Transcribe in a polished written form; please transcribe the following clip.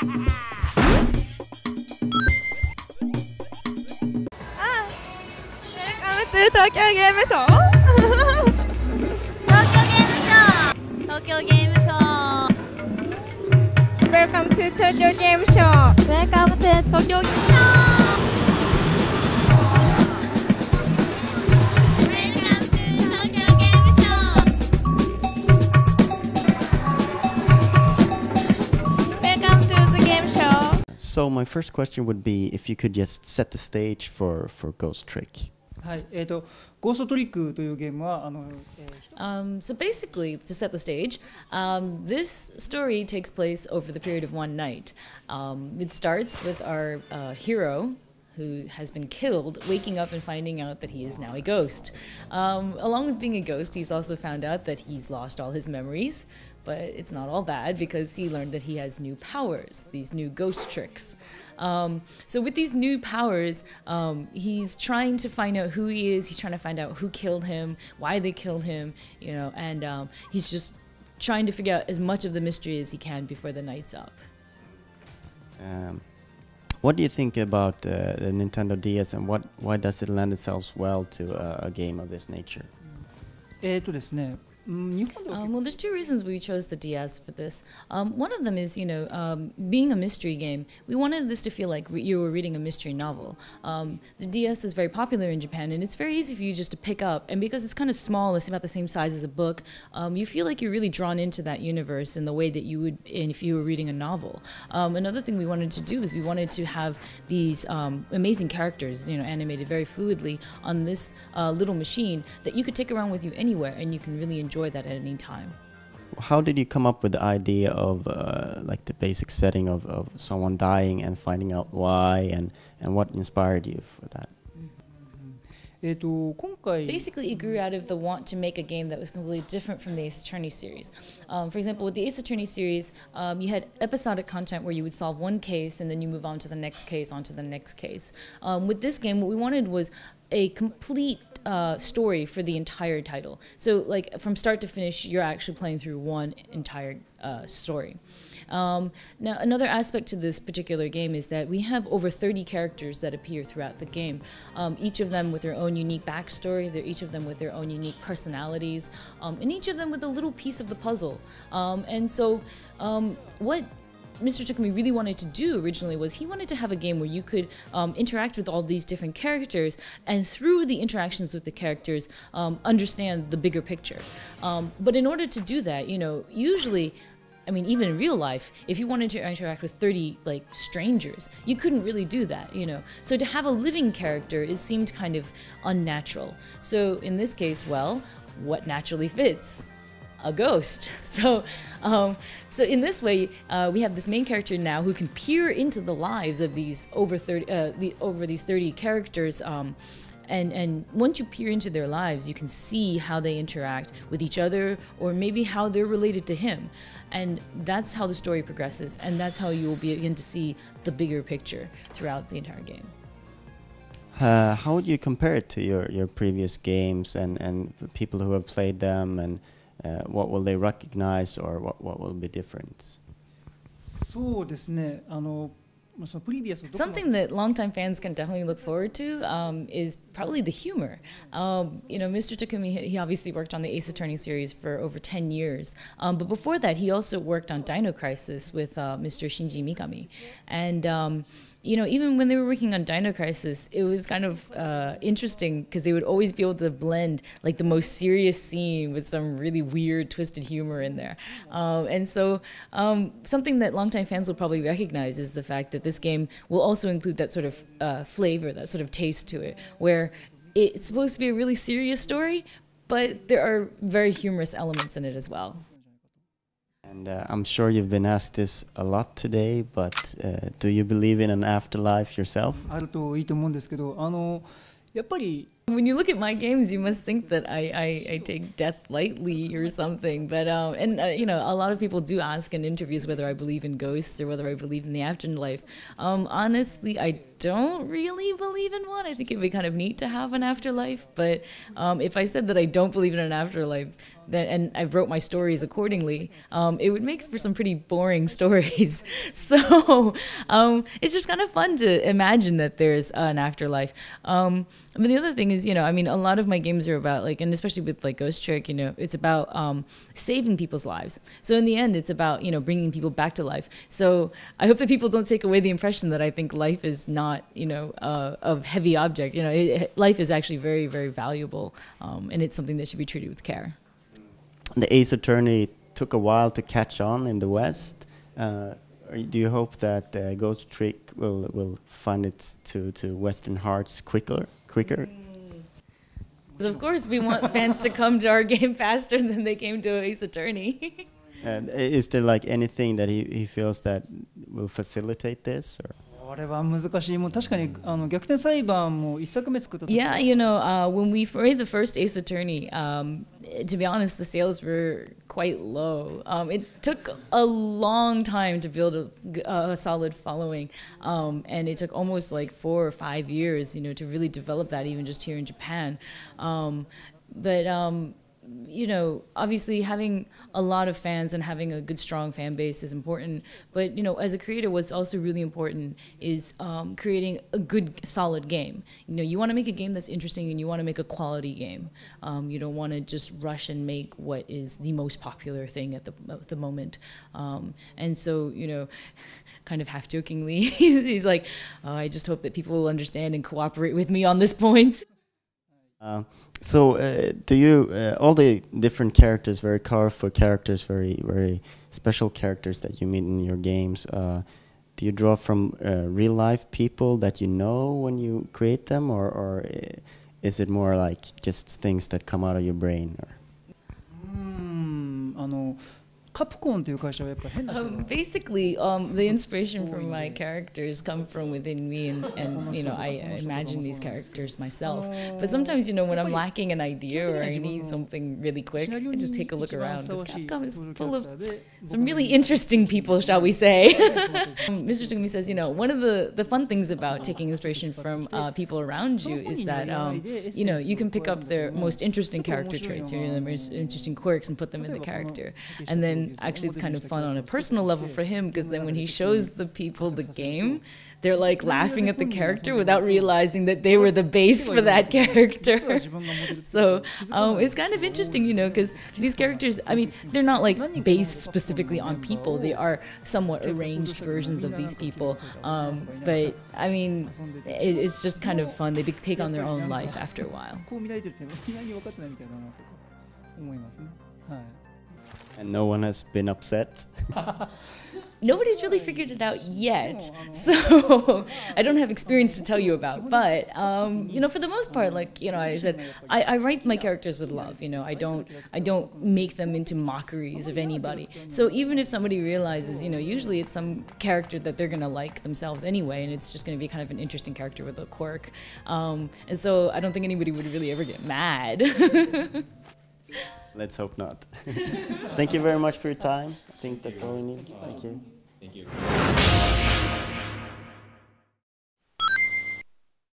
東京ゲームショー東京ゲームショー Welcome to Tokyo Game Show Welcome to Tokyo Game Show Welcome to the game show. So my first question would be if you could just set the stage for Ghost Trick. はい、ゴーストトリックというゲームはSo basically, to set the stage, this story takes place over the period of one night. It starts with our hero, who has been killed, waking up and finding out that he is now a ghost. Along with being a ghost, he's also found out that he's lost all his memories, but it's not all bad because he learned that he has new powers, these new ghost tricks. So with these new powers, he's trying to find out who he is, he's trying to find out who killed him, why they killed him, you know, and he's just trying to figure out as much of the mystery as he can before the night's up. What do you think about the Nintendo DS and why does it lend itself well to a game of this nature? ですね well, there's two reasons we chose the DS for this. One of them is, you know, being a mystery game, we wanted this to feel like you were reading a mystery novel. The DS is very popular in Japan, and it's very easy for you just to pick up. And because it's kind of small, it's about the same size as a book, you feel like you're really drawn into that universe in the way that you would if you were reading a novel. Another thing we wanted to do is we wanted to have these amazing characters, you know, animated very fluidly on this little machine that you could take around with you anywhere, and you can really enjoy that at any time. How did you come up with the idea of like the basic setting of someone dying and finding out why and what inspired you for that? Basically, it grew out of the want to make a game that was completely different from the Ace Attorney series. For example, with the Ace Attorney series, you had episodic content where you would solve one case and then you move on to the next case, on to the next case. With this game, what we wanted was a complete story for the entire title. So, like, from start to finish, you're actually playing through one entire story. Now, another aspect to this particular game is that we have over 30 characters that appear throughout the game, each of them with their own unique backstory, each of them with their own unique personalities, and each of them with a little piece of the puzzle. And so what Mr. Takumi really wanted to do originally was he wanted to have a game where you could interact with all these different characters and through the interactions with the characters understand the bigger picture. But in order to do that, you know, usually, I mean, even in real life, if you wanted to interact with 30 like strangers, you couldn't really do that, you know. So to have a living character, it seemed kind of unnatural. So in this case, well, what naturally fits? A ghost. So in this way, we have this main character now who can peer into the lives of these over 30 characters. And once you peer into their lives, you can see how they interact with each other, or maybe how they're related to him. And that's how the story progresses, and that's how you will begin to see the bigger picture throughout the entire game. How would you compare it to your previous games and people who have played them, and what will they recognize, or what will be different? そうですね Something that longtime fans can definitely look forward to is probably the humor. You know, Mr. Takumi, he obviously worked on the Ace Attorney series for over 10 years. But before that, he also worked on Dino Crisis with Mr. Shinji Mikami. And you know, even when they were working on Dino Crisis, it was kind of interesting because they would always be able to blend like the most serious scene with some really weird, twisted humor in there. And so something that longtime fans will probably recognize is the fact that this game will also include that sort of flavor, that sort of taste to it, where it's supposed to be a really serious story, but there are very humorous elements in it as well. And I'm sure you've been asked this a lot today, but do you believe in an afterlife yourself? あるといいと思うんですけど、やっぱり When you look at my games, you must think that I take death lightly or something. But you know, a lot of people do ask in interviews whether I believe in ghosts or whether I believe in the afterlife. Honestly, I don't really believe in one. I think it'd be kind of neat to have an afterlife. But if I said that I don't believe in an afterlife, then, and I wrote my stories accordingly, it would make for some pretty boring stories. So it's just kind of fun to imagine that there's an afterlife. But the other thing is, you know, I mean, a lot of my games are about, like, and especially with like Ghost Trick, you know, it's about saving people's lives. So in the end, it's about, you know, bringing people back to life. So I hope that people don't take away the impression that I think life is not, you know, a heavy object. You know, life is actually very, very valuable, and it's something that should be treated with care. The Ace Attorney took a while to catch on in the West. Do you hope that Ghost Trick will find it to Western hearts quicker? Of course, we want fans to come to our game faster than they came to Ace Attorney. And is there like anything that he feels that will facilitate this? Or? これは難しい。もう確かに逆転裁判も一作目作った時。Yeah, you know, when we made the first Ace Attorney, to be honest, the sales were quite low. It took a long time to build a solid following, and it took almost like 4 or 5 years, you know, to really develop that, even just here in Japan. You know, obviously having a lot of fans and having a good, strong fan base is important. But, you know, as a creator, what's also really important is creating a good, solid game. You know, you want to make a game that's interesting and you want to make a quality game. You don't want to just rush and make what is the most popular thing at the moment. And so, you know, kind of half-jokingly, he's like, oh, I just hope that people will understand and cooperate with me on this point. Do you all the different characters, very colorful characters, very special characters that you meet in your games? Do you draw from real life people that you know when you create them, or is it more like just things that come out of your brain? Or? Basically, the inspiration from my characters come from within me, and you know, I imagine these characters myself. But sometimes, you know, when I'm lacking an idea or I need something really quick, I just take a look around, because Capcom is full of some really interesting people, shall we say. Mr. Takumi says, you know, one of the fun things about taking inspiration from people around you is that, you know, you can pick up their most interesting character traits, or their most interesting quirks, and put them in the character. And then actually it's kind of fun on a personal level for him, because then when he shows the people the game, they're like laughing at the character without realizing that they were the base for that character. So it's kind of interesting, you know, because these characters, I mean, they're not like based specifically on people. They are somewhat arranged versions of these people. But I mean, it's just kind of fun. They take on their own life after a while. And no one has been upset? Nobody's really figured it out yet, so I don't have experience to tell you about. But you know, for the most part, like, you know, I said, I write my characters with love. You know, I don't make them into mockeries of anybody. So even if somebody realizes, you know, usually it's some character that they're gonna like themselves anyway, and it's just gonna be kind of an interesting character with a quirk. And so I don't think anybody would really ever get mad. Let's hope not. Thank you very much for your time. I think that's all we need. Thank you. Thank you.